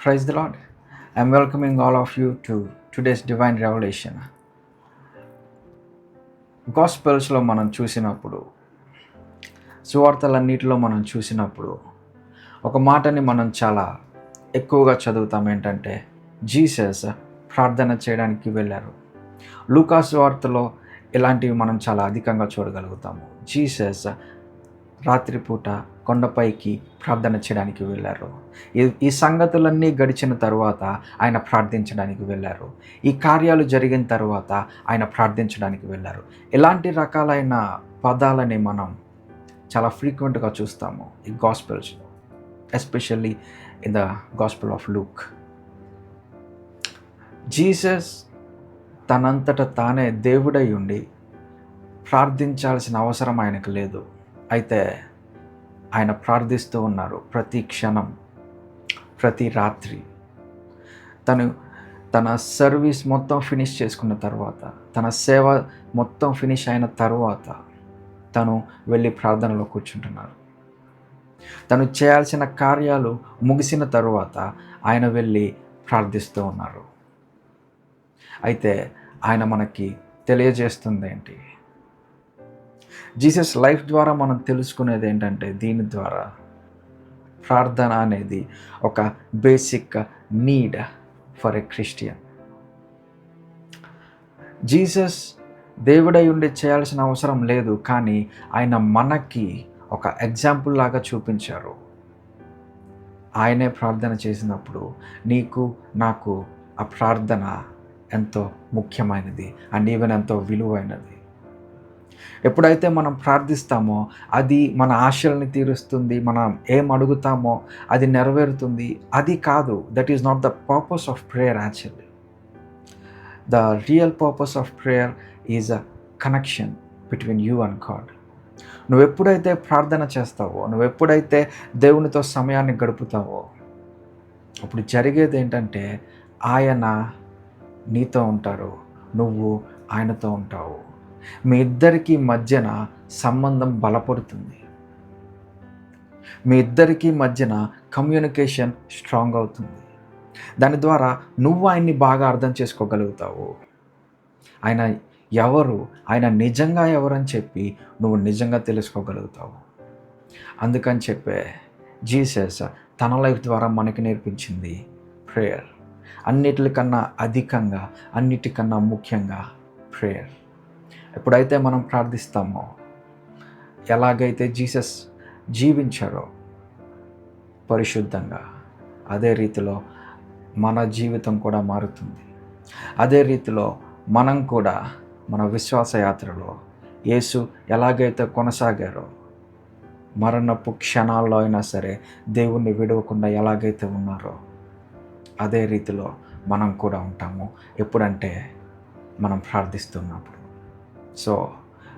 Praise the Lord. I'm welcoming all of you to today's divine revelation. గాస్పెల్స్లో మనం చూసినప్పుడు, సువార్తలన్నిటిలో మనం చూసినప్పుడు ఒక మాటని మనం చాలా ఎక్కువగా చదువుతాం. ఏంటంటే జీసస్ ప్రార్థన చేయడానికి వెళ్ళారు. లూకాసు వార్తలో ఇలాంటివి మనం చాలా అధికంగా చూడగలుగుతాము. జీసస్ రాత్రిపూట కొండపైకి ప్రార్థన చేయడానికి వెళ్ళారు. ఈ సంగతులన్నీ గడిచిన తరువాత ఆయన ప్రార్థించడానికి వెళ్ళారు. ఈ కార్యాలు జరిగిన తర్వాత ఆయన ప్రార్థించడానికి వెళ్ళారు. ఇలాంటి రకాలైన పదాలని మనం చాలా ఫ్రీక్వెంట్గా చూస్తాము ఈ గాస్పెల్స్లో, especially in the gospel of Luke. Jesus తనంతట తానే దేవుడై ఉండి ప్రార్థించాల్సిన అవసరం ఆయనకు లేదు. అయితే ఆయన ప్రార్థిస్తూ ఉన్నారు ప్రతి క్షణం, ప్రతి రాత్రి. తన సర్వీస్ మొత్తం ఫినిష్ చేసుకున్న తర్వాత, తన సేవ మొత్తం ఫినిష్ అయిన తర్వాత తను వెళ్ళి ప్రార్థనలో కూర్చుంటున్నారు. తను చేయాల్సిన కార్యాలు ముగిసిన తరువాత ఆయన వెళ్ళి ప్రార్థిస్తూ ఉన్నారు. అయితే ఆయన మనకి తెలియజేస్తుంది ఏంటి? జీసస్ లైఫ్ ద్వారా మనం తెలుసుకునేది ఏంటంటే, దీని ద్వారా ప్రార్థన అనేది ఒక basic need for a Christian. Jesus దేవుడై ఉండి చేయాల్సిన అవసరం లేదు, కానీ ఆయన మనకి ఒక ఎగ్జాంపుల్ లాగా చూపించారు. ఆయనే ప్రార్థన చేసినప్పుడు నీకు నాకు ఆ ప్రార్థన ఎంతో ముఖ్యమైనది అండ్ ఈవెన్ ఎంతో విలువైనది. ఎప్పుడైతే మనం ప్రార్థిస్తామో అది మన ఆశల్ని తీరుస్తుంది, మనం ఏం అడుగుతామో అది నెరవేరుతుంది. అది కాదు, that is not the purpose of prayer. Actually the real purpose of prayer is a connection between you and God. నువ్వు ఎప్పుడైతే ప్రార్థన చేస్తావో, నువ్వు ఎప్పుడైతే దేవునితో సమయాన్ని గడుపుతావో, అప్పుడు జరిగేది ఏంటంటే ఆయన నీతో ఉంటారు, నువ్వు ఆయనతో ఉంటావు. మీ ఇద్దరికీ మధ్యన సంబంధం బలపడుతుంది. మీ ఇద్దరికీ మధ్యన కమ్యూనికేషన్ స్ట్రాంగ్ అవుతుంది. దాని ద్వారా నువ్వు ఆయన్ని బాగా అర్థం చేసుకోగలుగుతావు. ఆయన ఎవరు, ఆయన నిజంగా ఎవరని చెప్పి నువ్వు నిజంగా తెలుసుకోగలుగుతావు. అందుకని చెప్పే జీసస్ తన లైఫ్ ద్వారా మనకి నేర్పించింది ప్రేయర్. అన్నిటికన్నా అధికంగా, అన్నిటికన్నా ముఖ్యంగా ప్రేయర్. ఎప్పుడైతే మనం ప్రార్థిస్తామో, ఎలాగైతే జీసస్ జీవించారో పరిశుద్ధంగా, అదే రీతిలో మన జీవితం కూడా మారుతుంది. అదే రీతిలో మనం కూడా మన విశ్వాస యాత్రలో యేసు ఎలాగైతే కొనసాగారో, మరణపు క్షణాల్లో అయినా సరే దేవుణ్ణి విడవకుండా ఎలాగైతే ఉన్నారో, అదే రీతిలో మనం కూడా ఉంటాము. ఎప్పుడంటే మనం ప్రార్థిస్తున్నప్పుడు. సో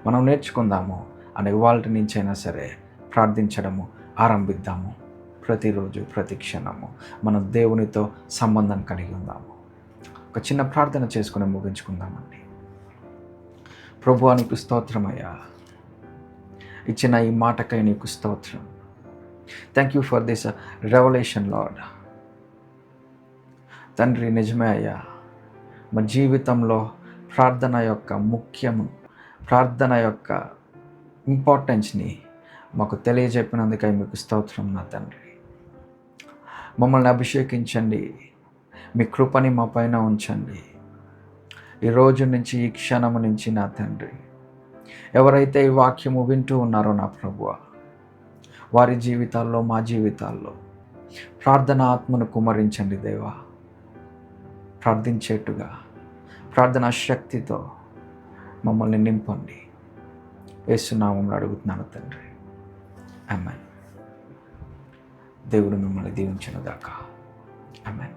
మనం నేర్చుకుందాము అని ఇవాళ నుంచైనా సరే ప్రార్థించడము ఆరంభిద్దాము. ప్రతిరోజు, ప్రతి క్షణము మనం దేవునితో సంబంధం కలిగి ఉందాము. ఒక చిన్న ప్రార్థన చేసుకుని ముగించుకుందామండి. ప్రభువా, నీకు స్తోత్రమయ్యా, ఇచ్చిన ఈ మాటకై నీకు స్తోత్రం. Thank you for this revolution lord. తండ్రి, నిజమే అయ్యా, మా జీవితంలో ప్రార్థన యొక్క ముఖ్యము, ప్రార్థన యొక్క ఇంపార్టెన్స్ని మాకు తెలియజెప్పినందుకై మీకు స్తోత్రం నా తండ్రి. మమ్మల్ని అభిషేకించండి, మీ కృపని మా పైన ఉంచండి. ఈ రోజు నుంచి, ఈ క్షణము నుంచి నా తండ్రి, ఎవరైతే ఈ వాక్యము వింటూ ఉన్నారో నా ప్రభువా, వారి జీవితాల్లో, మా జీవితాల్లో ప్రార్థన ఆత్మను కుమ్మరించండి దేవా. ప్రార్థించేట్టుగా, ప్రార్థనా శక్తితో మమ్మల్ని నింపండి. యేసు నామములో అడుగుతున్నాను తండ్రి, ఆమేన్. దేవుడు మిమ్మల్ని దీవించును గాక. ఆమేన్.